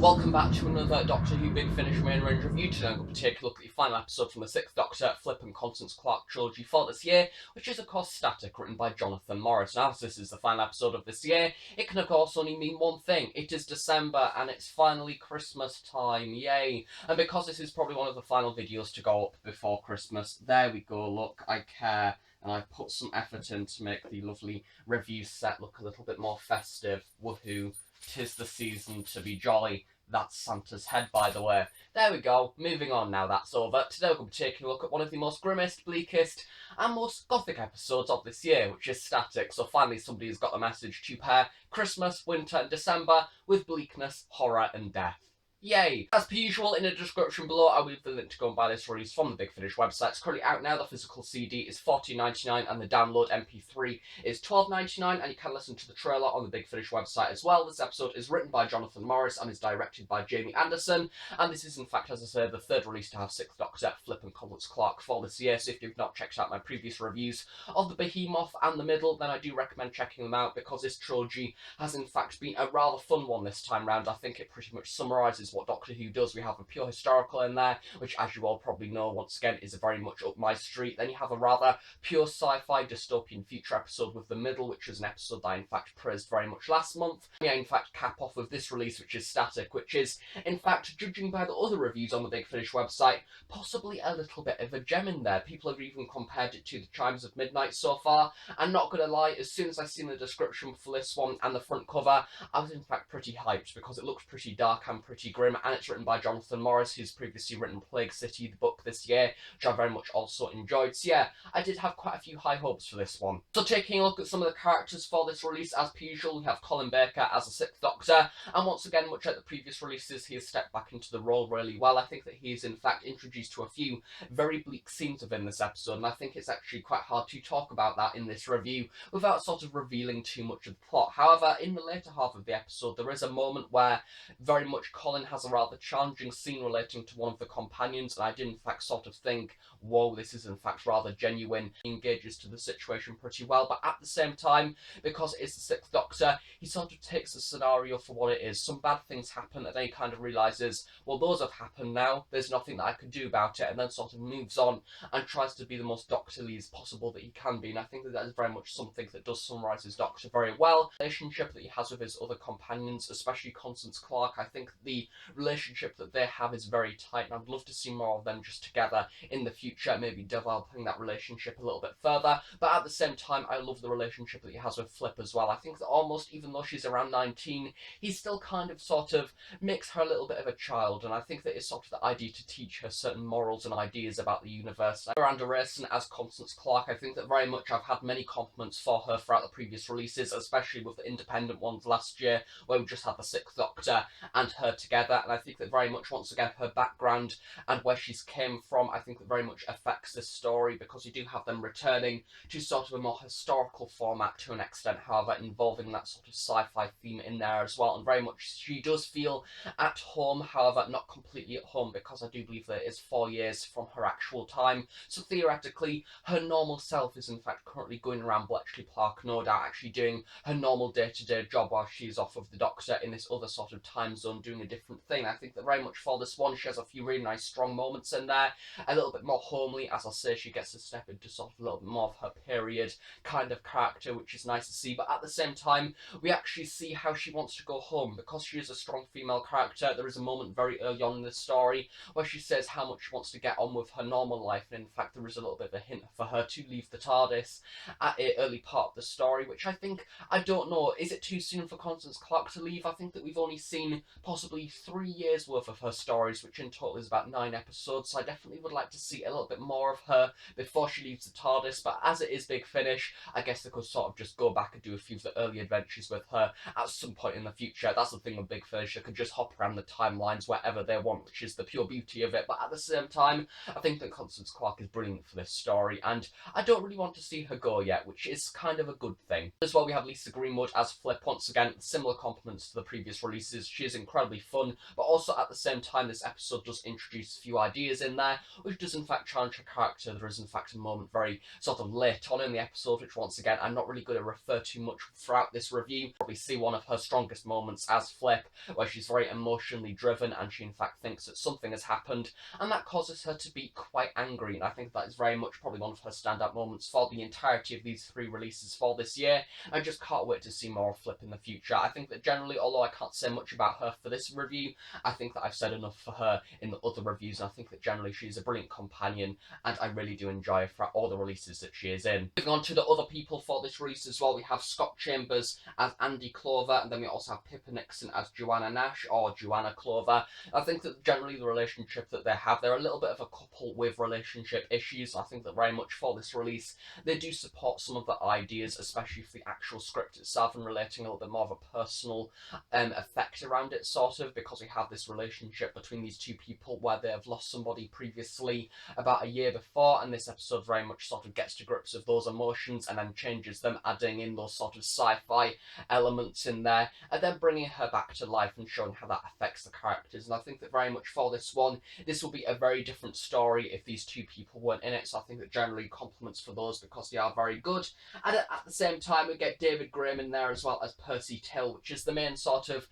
Welcome back to another Doctor Who Big Finish main range review. Today I'm going to take a look at the final episode from the 6th Doctor, Flip and Constance Clark trilogy for this year, which is of course Static, written by Jonathan Morris. Now, as this is the final episode of this year, it can of course only mean one thing. It is December and it's finally Christmas time, yay! And because this is probably one of the final videos to go up before Christmas, there we go, look, I care. And I've put some effort in to make the lovely review set look a little bit more festive. Woohoo! 'Tis the season to be jolly. That's Santa's head, by the way. There we go. Moving on now that's over. Today we're going to be taking a look at one of the most grimmest, bleakest, and most gothic episodes of this year, which is Static. So finally somebody has got the message to pair Christmas, winter, and December with bleakness, horror, and death. Yay! As per usual, in the description below, I will leave the link to go and buy this release from the Big Finish website. It's currently out now. The physical CD is $14.99 and the download MP3 is $12.99, and you can listen to the trailer on the Big Finish website as well. This episode is written by Jonathan Morris and is directed by Jamie Anderson, and this is in fact, as I said, the third release to have 6th Doctor, Flip and Constance Clark for this year. So if you've not checked out my previous reviews of the Behemoth and the Middle, then I do recommend checking them out, because this trilogy has in fact been a rather fun one this time round. I think it pretty much summarises what Doctor Who does. We have a pure historical in there, which, as you all probably know, once again is very much up my street. Then you have a rather pure sci-fi dystopian future episode with The Middle, which is an episode that I in fact praised very much last month. Yeah, in fact cap off with this release, which is Static, which is in fact, judging by the other reviews on the Big Finish website, possibly a little bit of a gem in there. People have even compared it to The Chimes of Midnight so far, and not gonna lie, as soon as I seen the description for this one and the front cover, I was in fact pretty hyped, because it looks pretty dark and pretty grim, and it's written by Jonathan Morris, who's previously written Plague City, the book this year, which I very much also enjoyed. So yeah, I did have quite a few high hopes for this one. So taking a look at some of the characters for this release, as per usual, we have Colin Baker as the 6th Doctor, and once again, much like the previous releases, he has stepped back into the role really well. I think that he is in fact introduced to a few very bleak scenes within this episode, and I think it's actually quite hard to talk about that in this review without sort of revealing too much of the plot. However, in the later half of the episode, there is a moment where very much Colin has a rather challenging scene relating to one of the companions, and I did in fact sort of think, whoa, this is in fact rather genuine. He engages to the situation pretty well, but at the same time, because it's the 6th Doctor, he sort of takes the scenario for what it is. Some bad things happen, and then he kind of realises, well, those have happened now, there's nothing that I can do about it, and then sort of moves on and tries to be the most doctorly as possible that he can be. And I think that is very much something that does summarise his Doctor very well. The relationship that he has with his other companions, especially Constance Clark, I think the relationship that they have is very tight, and I'd love to see more of them just together in the future, maybe developing that relationship a little bit further. But at the same time, I love the relationship that he has with Flip as well. I think that almost, even though she's around 19, he still kind of sort of makes her a little bit of a child, and I think that it's sort of the idea to teach her certain morals and ideas about the universe. Miranda Rayson as Constance Clark, I think that very much I've had many compliments for her throughout the previous releases, especially with the independent ones last year, where we just had the 6th Doctor and her together, and I think that very much, once again, her background and where she's came from, I think that very much affects this story, because you do have them returning to sort of a more historical format to an extent, however, involving that sort of sci-fi theme in there as well, and very much she does feel at home, however, not completely at home, because I do believe that it is 4 years from her actual time, so theoretically, her normal self is in fact currently going around Bletchley Park, no doubt, actually doing her normal day-to-day job while she's off of the Doctor in this other sort of time zone doing a different thing. I think that very much for this one, she has a few really nice strong moments in there, a little bit more homely, as I say, she gets to step into sort of a little bit more of her period kind of character, which is nice to see, but at the same time, we actually see how she wants to go home, because she is a strong female character. There is a moment very early on in the story where she says how much she wants to get on with her normal life, and in fact there is a little bit of a hint for her to leave the TARDIS at an early part of the story, which I think, I don't know, is it too soon for Constance Clark to leave? I think that we've only seen possibly 3 years worth of her stories, which in total is about 9 episodes, so I definitely would like to see a little bit more of her before she leaves the TARDIS. But as it is Big Finish, I guess they could sort of just go back and do a few of the early adventures with her at some point in the future. That's the thing with Big Finish, they could just hop around the timelines wherever they want, which is the pure beauty of it. But at the same time, I think that Constance Clark is brilliant for this story, and I don't really want to see her go yet, which is kind of a good thing. As well, we have Lisa Greenwood as Flip. Once again, similar compliments to the previous releases. She is incredibly fun, fun, but also at the same time this episode does introduce a few ideas in there, which does in fact challenge her character. There is in fact a moment very sort of late on in the episode, which once again I'm not really going to refer to much throughout this review. We see one of her strongest moments as Flip, where she's very emotionally driven and she in fact thinks that something has happened, and that causes her to be quite angry, and I think that is very much probably one of her standout moments for the entirety of these 3 releases for this year. I just can't wait to see more of Flip in the future. I think that generally, although I can't say much about her for this review, I think that I've said enough for her in the other reviews, and I think that generally she's a brilliant companion, and I really do enjoy her for all the releases that she is in. Moving on to the other people for this release as well, we have Scott Chambers as Andy Clover, and then we also have Pippa Nixon as Joanna Nash, or Joanna Clover. I think that generally the relationship that they have, they're a little bit of a couple with relationship issues. I think that very much for this release, they do support some of the ideas, especially for the actual script itself, and relating a little bit more of a personal effect around it, sort of, because we have this relationship between these two people where they have lost somebody previously about a year before, and this episode very much sort of gets to grips with those emotions and then changes them, adding in those sort of sci-fi elements in there, and then bringing her back to life and showing how that affects the characters. And I think that very much for this one, this will be a very different story if these two people weren't in it, so I think that generally compliments for those because they are very good. And at the same time, we get David Graham in there as well as Percy Till, which is the main sort of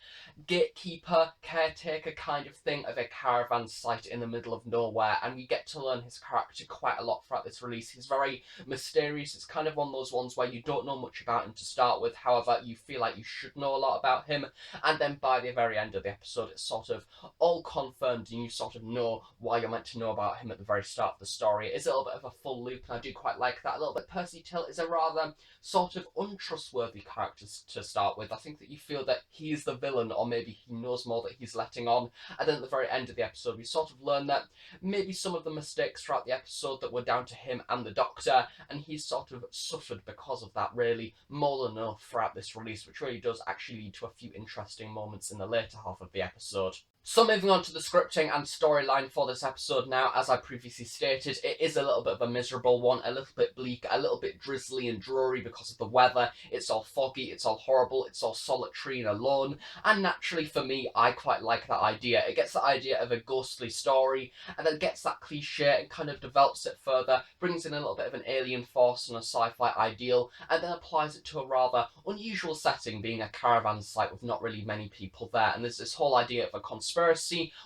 gatekeeper, caretaker kind of thing of a caravan site in the middle of nowhere, and we get to learn his character quite a lot throughout this release. He's very mysterious. It's kind of one of those ones where you don't know much about him to start with, however you feel like you should know a lot about him, and then by the very end of the episode it's sort of all confirmed and you sort of know why you're meant to know about him at the very start of the story. It is a little bit of a full loop, and I do quite like that a little bit. Percy Till is a rather sort of untrustworthy character to start with. I think that you feel that he is the villain, or maybe he knows more that he's letting on, and then at the very end of the episode we sort of learn that maybe some of the mistakes throughout the episode that were down to him and the Doctor, and he's sort of suffered because of that really more than enough throughout this release, which really does actually lead to a few interesting moments in the later half of the episode. So moving on to the scripting and storyline for this episode now, as I previously stated, it is a little bit of a miserable one, a little bit bleak, a little bit drizzly and dreary because of the weather. It's all foggy, it's all horrible, it's all solitary and alone, and naturally for me, I quite like that idea. It gets the idea of a ghostly story, and then gets that cliche and kind of develops it further, brings in a little bit of an alien force and a sci-fi ideal, and then applies it to a rather unusual setting, being a caravan site with not really many people there, and there's this whole idea of a conspiracy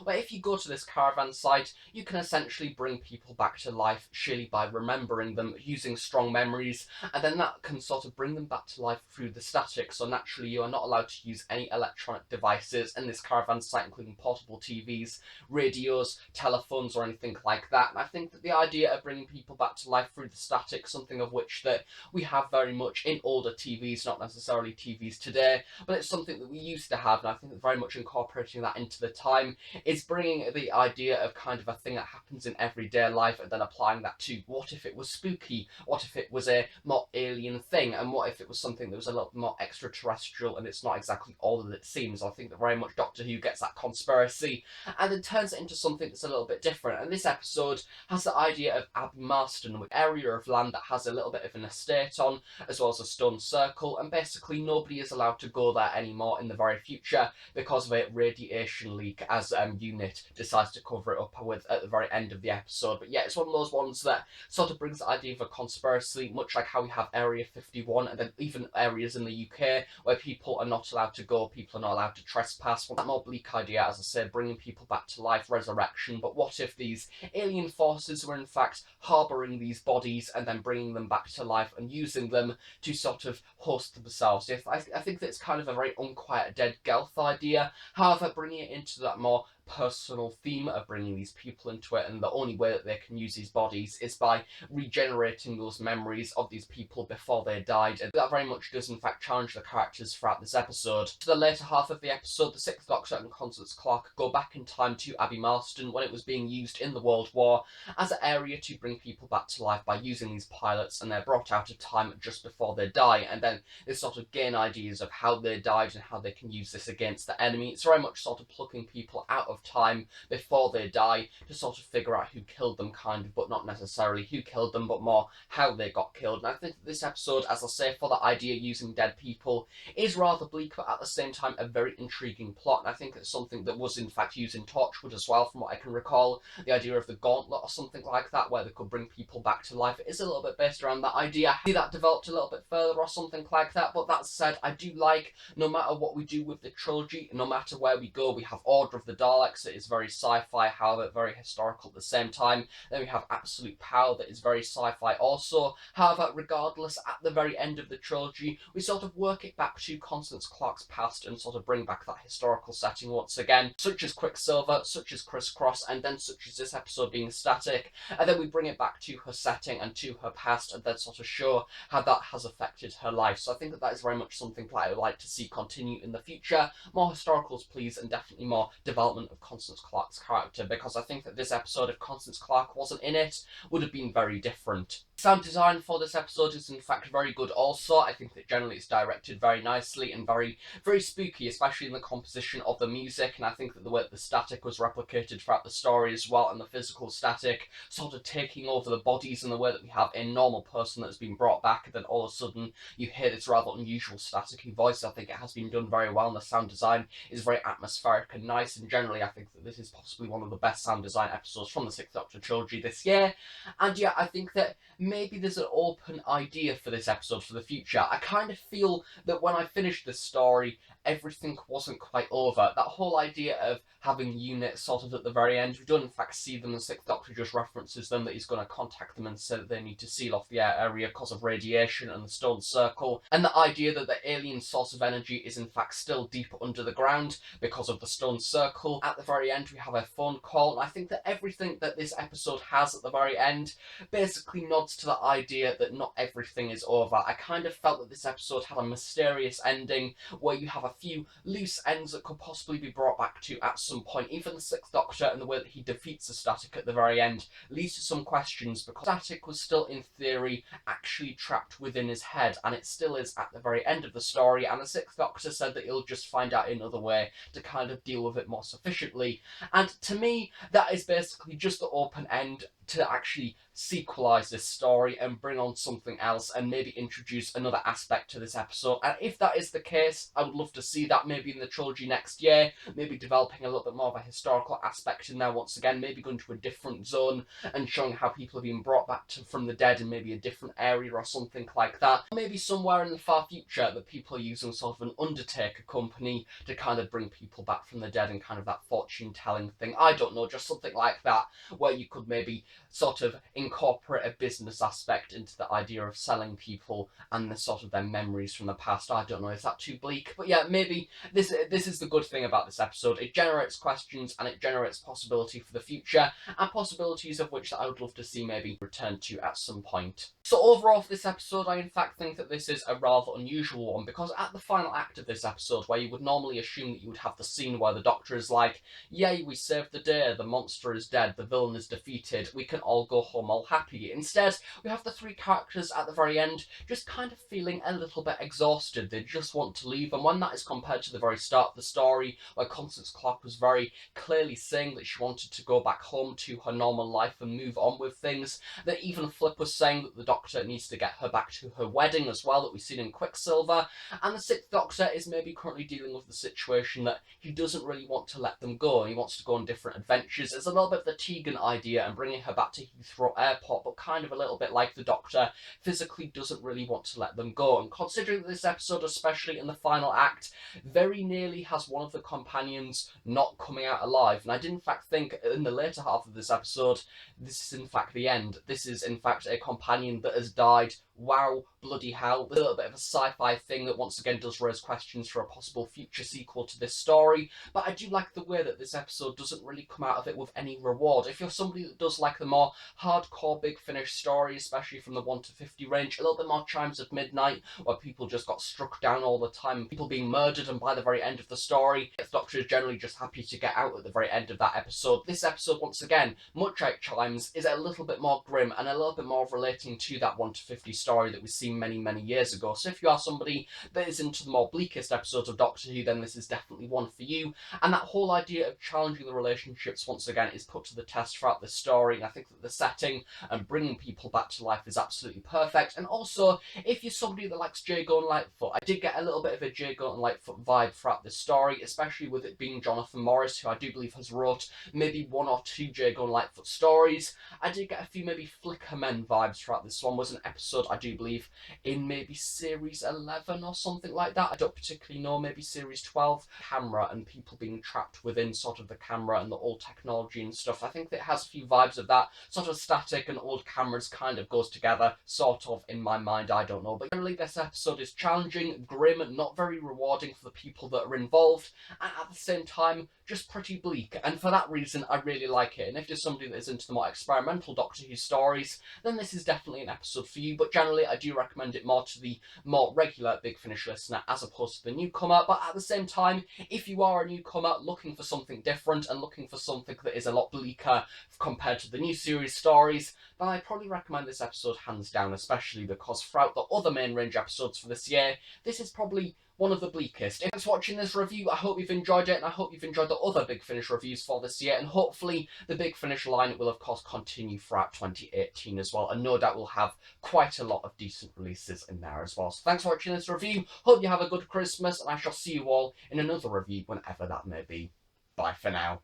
where if you go to this caravan site, you can essentially bring people back to life surely by remembering them, using strong memories, and then that can sort of bring them back to life through the static. So naturally you are not allowed to use any electronic devices in this caravan site, including portable TVs, radios, telephones, or anything like that. And I think that the idea of bringing people back to life through the static, something of which that we have very much in older TVs, not necessarily TVs today, but it's something that we used to have, and I think that very much incorporating that into the time is bringing the idea of kind of a thing that happens in everyday life and then applying that to what if it was spooky, what if it was a more alien thing, and what if it was something that was a little more extraterrestrial and it's not exactly all that it seems. I think that very much Doctor Who gets that conspiracy and then turns it into something that's a little bit different, and this episode has the idea of Abbey Marston, which area of land that has a little bit of an estate on, as well as a stone circle, and basically nobody is allowed to go there anymore in the very future because of a radiation leak, as UNIT decides to cover it up with at the very end of the episode. But yeah, it's one of those ones that sort of brings the idea of a conspiracy, much like how we have Area 51 and then even areas in the UK where people are not allowed to go, people are not allowed to trespass. Well, that more bleak idea, as I said, bringing people back to life, resurrection, but what if these alien forces were in fact harbouring these bodies and then bringing them back to life and using them to sort of host themselves? I think that it's kind of a very Unquiet Dead Gelth idea, however bringing it into that more personal theme of bringing these people into it, and the only way that they can use these bodies is by regenerating those memories of these people before they died, and that very much does in fact challenge the characters throughout this episode. To the later half of the episode, the Sixth Doctor and Constance Clark go back in time to Abbey Marston when it was being used in the World War as an area to bring people back to life by using these pilots, and they're brought out of time just before they die, and then they sort of gain ideas of how they died and how they can use this against the enemy. It's very much sort of plucking people out of enough time before they die to sort of figure out who killed them, kind of, but not necessarily who killed them, but more how they got killed. And I think that this episode, as I say, for the idea using dead people, is rather bleak, but at the same time a very intriguing plot. And I think it's something that was in fact used in Torchwood as well, from what I can recall. The idea of the gauntlet or something like that, where they could bring people back to life. It is a little bit based around that idea. I see that developed a little bit further or something like that, but that said, I do like, no matter what we do with the trilogy, no matter where we go, we have Order of the Daleks that is very sci-fi, however very historical at the same time. Then we have Absolute Power that is very sci-fi also. However, regardless, at the very end of the trilogy, we sort of work it back to Constance Clark's past and sort of bring back that historical setting once again, such as Quicksilver, such as Criss Cross, and then such as this episode being static, and then we bring it back to her setting and to her past, and then sort of show how that has affected her life. So I think that that is very much something that I would like to see continue in the future. More historicals, please, and definitely more development of Constance Clark's character, because I think that this episode, if Constance Clark wasn't in it, would have been very different. Sound design for this episode is in fact very good also. I think that generally it's directed very nicely and very spooky, especially in the composition of the music, and I think that the way that the static was replicated throughout the story as well, and the physical static sort of taking over the bodies in the way that we have a normal person that's been brought back, and then all of a sudden you hear this rather unusual staticky voice. I think it has been done very well, and the sound design is very atmospheric and nice, and generally I think that this is possibly one of the best sound design episodes from the Sixth Doctor trilogy this year. And yeah, I think that maybe there's an open idea for this episode for the future. I kind of feel that when I finished this story, everything wasn't quite over. That whole idea of having units sort of at the very end, we don't in fact see them. The Sixth Doctor just references them, that he's going to contact them and say that they need to seal off the area because of radiation and the stone circle, and the idea that the alien source of energy is in fact still deep under the ground because of the stone circle. At the very end we have a phone call, and I think that everything that this episode has at the very end basically nods to the idea that not everything is over. I kind of felt that this episode had a mysterious ending where you have a few loose ends that could possibly be brought back to at some point. Even the Sixth Doctor and the way that he defeats the Static at the very end leads to some questions, because Static was still in theory actually trapped within his head, and it still is at the very end of the story, and the Sixth Doctor said that he'll just find out another way to kind of deal with it more sufficiently. And to me, that is basically just the open end to actually sequelize this story and bring on something else and maybe introduce another aspect to this episode. And if that is the case, I would love to see that maybe in the trilogy next year, maybe developing a little bit more of a historical aspect in there once again, maybe going to a different zone and showing how people have been brought back from the dead in maybe a different area or something like that. Maybe somewhere in the far future that people are using sort of an Undertaker company to kind of bring people back from the dead and kind of that fortune telling thing. I don't know, just something like that, where you could maybe sort of incorporate a business aspect into the idea of selling people and the sort of their memories from the past. I don't know, is that too bleak? But yeah, maybe this is the good thing about this episode. It generates questions and it generates possibility for the future, and possibilities of which I would love to see maybe return to at some point. So overall for this episode, I in fact think that this is a rather unusual one, because at the final act of this episode, where you would normally assume that you would have the scene where the Doctor is like, yay, we saved the day, the monster is dead, the villain is defeated, we can all go home all happy. Instead, we have the three characters at the very end just kind of feeling a little bit exhausted. They just want to leave, and when that is compared to the very start of the story, where Constance Clark was very clearly saying that she wanted to go back home to her normal life and move on with things, that even Flip was saying that the Doctor needs to get her back to her wedding as well, that we've seen in Quicksilver, and the Sixth Doctor is maybe currently dealing with the situation that he doesn't really want to let them go, and he wants to go on different adventures. It's a little bit of the Tegan idea and bringing her back to Heathrow Airport, but kind of a little bit like the Doctor physically doesn't really want to let them go. And considering that this episode, especially in the final act, very nearly has one of the companions not coming out alive, and I did in fact think in the later half of this episode, this is in fact the end. This is in fact a companion that has died. Wow, bloody hell. A little bit of a sci-fi thing that once again does raise questions for a possible future sequel to this story, but I do like the way that this episode doesn't really come out of it with any reward. If you're somebody that does like the more hardcore Big Finish story, especially from the 1 to 50 range, a little bit more Chimes of Midnight, where people just got struck down all the time, people being murdered, and by the very end of the story, the Doctor is generally just happy to get out at the very end of that episode. This episode, once again, much like Chimes, is a little bit more grim and a little bit more relating to that 1 to 50 story that we've seen many, many years ago. So if you are somebody that is into the more bleakest episodes of Doctor Who, then this is definitely one for you. And that whole idea of challenging the relationships, once again, is put to the test throughout the story. And I think that the setting and bringing people back to life is absolutely perfect. And also, if you're somebody that likes Jago and Lightfoot, I did get a little bit of a Jago and Lightfoot vibe throughout this story, especially with it being Jonathan Morris, who I do believe has wrote maybe 1 or 2 Jago and Lightfoot stories. I did get a few maybe Flicker Men vibes throughout this one. Was an episode, I do believe, in maybe series 11 or something like that. I don't particularly know, maybe series 12. Camera and people being trapped within sort of the camera and the old technology and stuff. I think that it has a few vibes of that. Sort of static and old cameras kind of goes together, sort of, in my mind, I don't know. But generally this episode is challenging, grim, not very rewarding for the people that are involved, and at the same time, just pretty bleak. And for that reason, I really like it. And if you're somebody that is into the more experimental Doctor Who stories, then this is definitely an episode for you. But generally, I do recommend it more to the more regular Big Finish listener as opposed to the newcomer. But at the same time, if you are a newcomer looking for something different and looking for something that is a lot bleaker compared to the new series stories, then I'd probably recommend this episode hands down, especially because throughout the other main range episodes for this year, this is probably one of the bleakest. If it's watching this review, I hope you've enjoyed it, and I hope you've enjoyed the other Big Finish reviews for this year, and hopefully the Big Finish line will of course continue throughout 2018 as well, and no doubt we'll have quite a lot of decent releases in there as well. So thanks for watching this review, hope you have a good Christmas, and I shall see you all in another review whenever that may be. Bye for now.